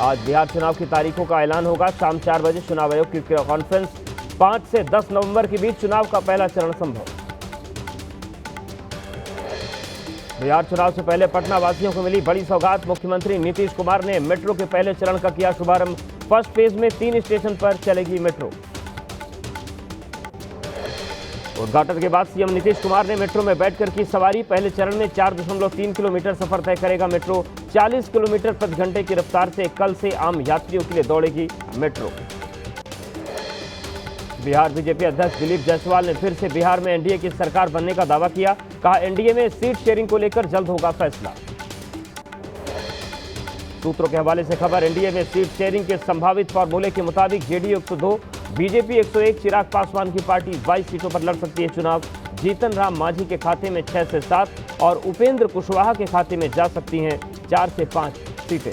आज बिहार चुनाव की तारीखों का ऐलान होगा। शाम 4 बजे चुनाव आयोग की कॉन्फ्रेंस। 5 से 10 नवंबर के बीच चुनाव का पहला चरण संभव। बिहार चुनाव से पहले पटना वासियों को मिली बड़ी सौगात। मुख्यमंत्री नीतीश कुमार ने मेट्रो के पहले चरण का किया शुभारंभ। फर्स्ट फेज में 3 स्टेशन पर चलेगी मेट्रो। उद्घाटन के बाद सीएम नीतीश कुमार ने मेट्रो में बैठकर की सवारी। पहले चरण में 4.3 किलोमीटर सफर तय करेगा मेट्रो। 40 किलोमीटर प्रति घंटे की रफ्तार से कल से आम यात्रियों के लिए दौड़ेगी मेट्रो। बिहार बीजेपी अध्यक्ष दिलीप जायसवाल ने फिर से बिहार में एनडीए की सरकार बनने का दावा किया। कहा, एनडीए में सीट शेयरिंग को लेकर जल्द होगा फैसला। सूत्रों के हवाले से खबर, एनडीए में सीट शेयरिंग के संभावित फॉर्मूले के मुताबिक जेडीयू 102, बीजेपी 101, चिराग पासवान की पार्टी 22 सीटों पर लड़ सकती है चुनाव। जीतन राम मांझी के खाते में 6 से 7 और उपेंद्र कुशवाहा के खाते में जा सकती हैं 4 से 5 सीटें।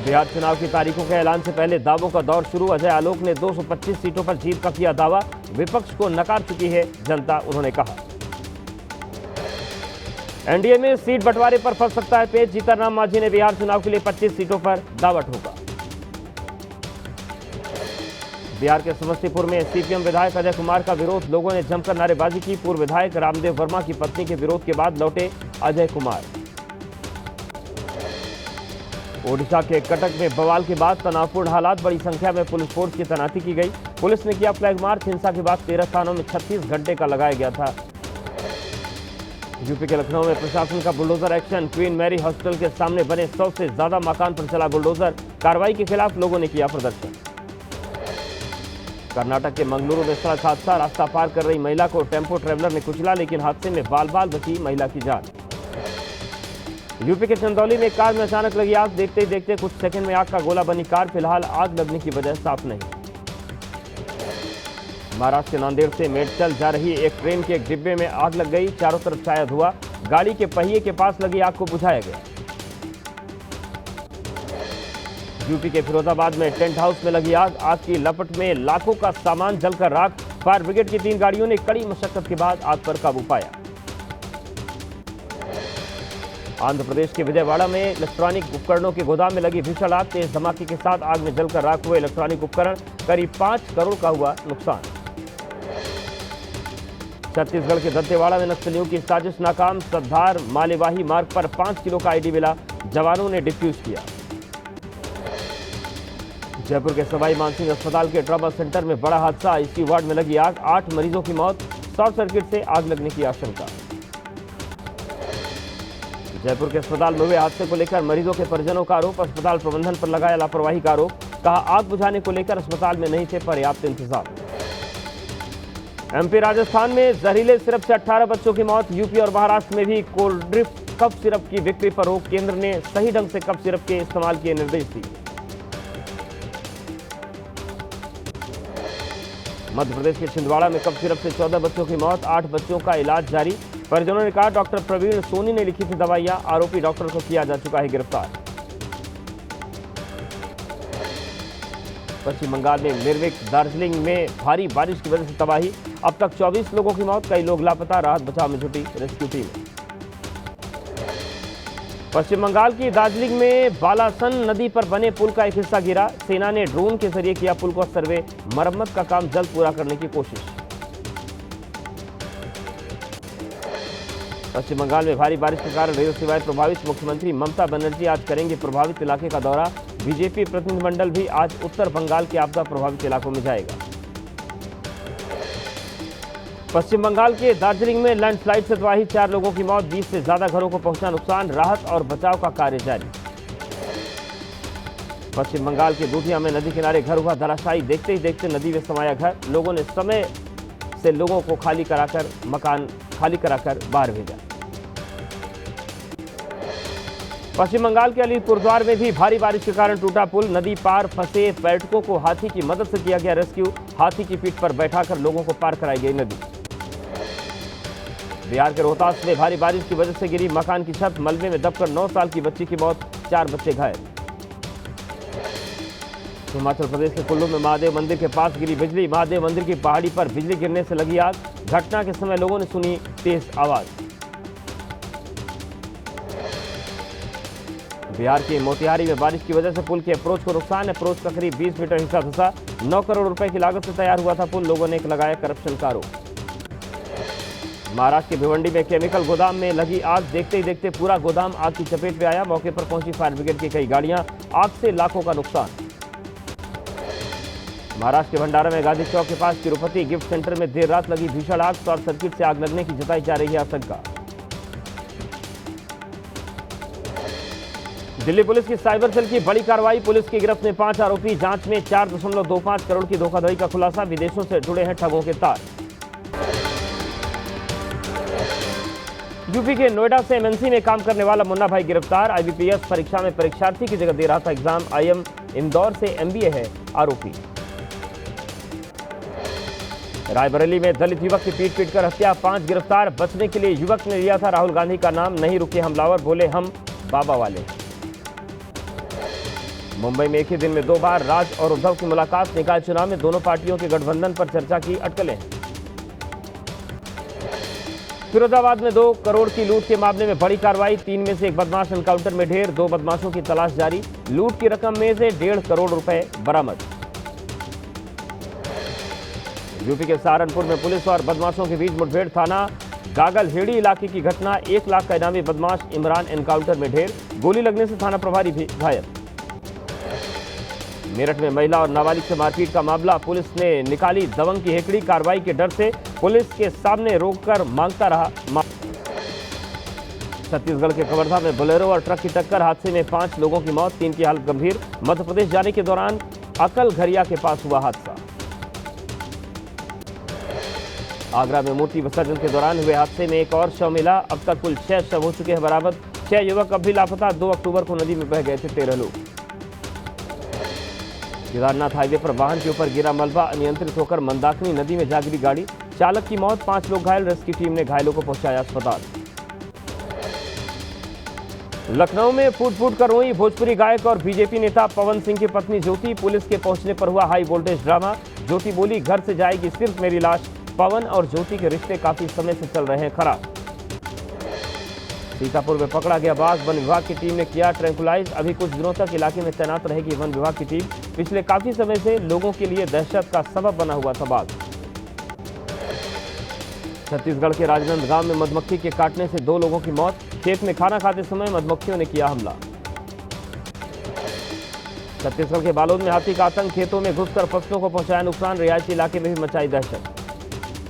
बिहार चुनाव की तारीखों के ऐलान से पहले दावों का दौर शुरू। अजय आलोक ने 225 सीटों पर जीत का किया दावा। विपक्ष को नकार चुकी है जनता, उन्होंने कहा। एनडीए में सीट बंटवारे पर फंस सकता है पेच। जीतन राम मांझी ने बिहार चुनाव के लिए 25 सीटों पर दावा ठोका। बिहार के समस्तीपुर में सीपीएम विधायक अजय कुमार का विरोध। लोगों ने जमकर नारेबाजी की। पूर्व विधायक रामदेव वर्मा की पत्नी के विरोध के बाद लौटे अजय कुमार। ओडिशा के कटक में बवाल के बाद तनावपूर्ण हालात। बड़ी संख्या में पुलिस फोर्स की तैनाती की गई। पुलिस ने किया फ्लैग मार्च। हिंसा के बाद 13 स्थानों में 36 घंटे का लगाया गया था। यूपी के लखनऊ में प्रशासन का bulldozer action. Queen Mary hospital के सामने बने 100 से ज्यादा मकान पर चला बुलडोजर। कार्रवाई के खिलाफ लोगों ने किया प्रदर्शन। कर्नाटक के मंगलुरु में सड़क हादसा। रास्ता पार कर रही महिला को टेम्पो ट्रेवलर ने कुचला, लेकिन हादसे में बाल बाल बची महिला की जान। यूपी के चंदौली में कार में अचानक लगी आग। देखते ही देखते कुछ सेकंड में आग का गोला बनी कार। फिलहाल आग लगने की वजह साफ नहीं। महाराष्ट्र के नांदेड़ से मेडचल जा रही एक ट्रेन के एक डिब्बे में आग लग गई। चारों तरफ छाया धुआं। गाड़ी के पहिए के पास लगी आग को बुझाया गया। यूपी के फिरोजाबाद में टेंट हाउस में लगी आग। आग की लपट में लाखों का सामान जलकर राख। फायर ब्रिगेड की 3 गाड़ियों ने कड़ी मशक्कत के बाद आग पर काबू पाया। आंध्र प्रदेश के विजयवाड़ा में इलेक्ट्रॉनिक उपकरणों के गोदाम में लगी भीषण आग। तेज धमाके के साथ आग में जलकर राख हुए इलेक्ट्रॉनिक उपकरण। करीब 5 करोड़ का हुआ नुकसान। छत्तीसगढ़ के दंतेवाड़ा में नक्सलियों की साजिश नाकाम। सद्धार मालेवाही मार्ग पर 5 किलो का आईडी मिला। जवानों ने डिफ्यूज किया। जयपुर के सवाई मानसिंह अस्पताल के ट्रॉमा सेंटर में बड़ा हादसा। आईसीयू वार्ड में लगी आग। 8 मरीजों की मौत। शॉर्ट सर्किट से आग लगने की आशंका। जयपुर के अस्पताल में हुए हादसे को लेकर मरीजों के परिजनों का आरोप। अस्पताल प्रबंधन पर लगाया लापरवाही का आरोप। कहा, आग बुझाने को लेकर अस्पताल में नहीं थे पर्याप्त इंतजाम। एमपी राजस्थान में जहरीले सिरप से 18 बच्चों की मौत। यूपी और महाराष्ट्र में भी कोल्ड ड्रिंक कफ सिरप की बिक्री पर रोक। केंद्र ने सही ढंग से कफ सिरप के इस्तेमाल के निर्देश दिए। मध्य प्रदेश के छिंदवाड़ा में कफ सिरप से 14 बच्चों की मौत। 8 बच्चों का इलाज जारी। परिजनों ने कहा, डॉक्टर प्रवीण सोनी ने लिखी थी दवाइयां। आरोपी डॉक्टर को किया जा चुका है गिरफ्तार। पश्चिम बंगाल में निर्विक दार्जिलिंग में भारी बारिश की वजह से तबाही। अब तक 24 लोगों की मौत। कई लोग लापता। राहत बचाव में जुटी रेस्क्यू टीम। पश्चिम बंगाल की दार्जिलिंग में बालासन नदी पर बने पुल का एक हिस्सा गिरा। सेना ने ड्रोन के जरिए किया पुल का सर्वे। मरम्मत का काम जल्द पूरा करने की कोशिश। पश्चिम बंगाल में भारी बारिश के कारण रेल सेवाएं प्रभावित। मुख्यमंत्री ममता बनर्जी आज करेंगे प्रभावित इलाके का दौरा। बीजेपी प्रतिनिधिमंडल भी आज उत्तर बंगाल के आपदा प्रभावित इलाकों में जाएगा। पश्चिम बंगाल के दार्जिलिंग में लैंडस्लाइड से तबाही। 4 लोगों की मौत। 20 से ज्यादा घरों को पहुंचा नुकसान। राहत और बचाव का कार्य जारी। पश्चिम बंगाल के दूधिया में नदी किनारे घर हुआ धराशायी। देखते ही देखते नदी में समाया घर। लोगों ने समय से लोगों को मकान खाली कराकर बाहर भेजा। पश्चिम बंगाल के अलीपुरद्वार में भी भारी बारिश के कारण टूटा पुल। नदी पार फंसे पर्यटकों को हाथी की मदद से किया गया रेस्क्यू। हाथी की पीठ पर बैठाकर लोगों को पार कराई गई नदी। बिहार के रोहतास में भारी बारिश की वजह से गिरी मकान की छत। मलबे में दबकर 9 साल की बच्ची की मौत। 4 बच्चे घायल। हिमाचल प्रदेश के कुल्लू में महादेव मंदिर के पास गिरी बिजली। महादेव मंदिर की पहाड़ी पर बिजली गिरने से लगी आग। घटना के समय लोगों ने सुनी तेज आवाज। बिहार के मोतिहारी में बारिश की वजह से पुल के अप्रोच को नुकसान। अप्रोच का करीब 20 मीटर हिस्सा धंसा। 9 करोड़ रुपए की लागत से तैयार हुआ था पुल। लोगों ने लगाया करप्शन का आरोप। महाराष्ट्र के भिवंडी में केमिकल गोदाम में लगी आग। देखते ही देखते पूरा गोदाम आग की चपेट में आया। मौके पर पहुंची फायर ब्रिगेड की कई गाड़ियां। आग से लाखों का नुकसान। महाराष्ट्र के भंडारा में गांधी चौक के पास तिरुपति गिफ्ट सेंटर में देर रात लगी भीषण आग। शॉर्ट सर्किट से आग लगने की जताई जा रही है आशंका। दिल्ली पुलिस की साइबर सेल की बड़ी कार्रवाई। पुलिस की गिरफ्त में 5 आरोपी। जांच में 4.25 करोड़ की धोखाधड़ी का खुलासा। विदेशों से जुड़े हैं ठगों के तार। यूपी के नोएडा से एमएनसी में काम करने वाला मुन्ना भाई गिरफ्तार। आईबीपीएस परीक्षा में परीक्षार्थी की जगह दे रहा था एग्जाम। आईएम इंदौर से एमबीए है आरोपी। रायबरेली में दलित युवक की पीट कर हत्या। 5 गिरफ्तार। बचने के लिए युवक ने लिया था राहुल गांधी का नाम। नहीं रुके हमलावर, बोले हम बाबा वाले। मुंबई में एक ही दिन में 2 बार राज और उद्धव की मुलाकात। निकाय चुनाव में दोनों पार्टियों के गठबंधन पर चर्चा की अटकलें। फिरोजाबाद में 2 करोड़ की लूट के मामले में बड़ी कार्रवाई। 3 में से एक बदमाश एनकाउंटर में ढेर। 2 बदमाशों की तलाश जारी। लूट की रकम में से 1.5 करोड़ रुपए बरामद। यूपी के सहारनपुर में पुलिस और बदमाशों के बीच मुठभेड़। थाना गागलहेड़ी इलाके की घटना। 1 लाख का इनामी बदमाश इमरान एनकाउंटर में ढेर। गोली लगने से थाना प्रभारी भी घायल। मेरठ में महिला और नाबालिग से मारपीट का मामला। पुलिस ने निकाली दबंग की हेकड़ी। कार्रवाई के डर से पुलिस के सामने रोककर मांगता रहा। छत्तीसगढ़ के कवर्धा में बोलेरो और ट्रक की टक्कर। हादसे में 5 लोगों की मौत, 3 की हालत गंभीर। मध्य प्रदेश जाने के दौरान अकलघरिया के पास हुआ हादसा। आगरा में मूर्ति विसर्जन के दौरान हुए हादसे में एक और शव मिला। अब तक कुल 6 शव हो चुके हैं बरामद। 6 युवक अब भी लापता। 2 अक्टूबर को नदी में बह गए थे 13 लोग। केदारनाथ हाईवे पर वाहन के ऊपर गिरा मलबा। अनियंत्रित होकर मंदाकिनी नदी में जा गिरी गाड़ी। चालक की मौत, 5 लोग घायल। रेस्क्यू टीम ने घायलों को पहुंचाया अस्पताल। लखनऊ में फूट फूट कर रोई भोजपुरी गायक और बीजेपी नेता पवन सिंह की पत्नी ज्योति। पुलिस के पहुंचने पर हुआ हाई वोल्टेज ड्रामा। ज्योति बोली, घर से जाएगी सिर्फ मेरी लाश। पवन और ज्योति के रिश्ते काफी समय से चल रहे हैं खराब। सीतापुर में पकड़ा गया बाघ। वन विभाग की टीम ने किया ट्रैंकुलाइज। अभी कुछ दिनों तक इलाके में तैनात रहेगी वन विभाग की टीम। पिछले काफी समय से लोगों के लिए दहशत का सबब बना हुआ था बाघ। छत्तीसगढ़ के राजनांदगांव में मधुमक्खी के काटने से 2 लोगों की मौत। खेत में खाना खाते समय मधुमक्खियों ने किया हमला। छत्तीसगढ़ के बालोद में हाथी का आतंक। खेतों में घुसकर फसलों को पहुंचाया नुकसान। रिहायशी इलाके में भी मचाई दहशत।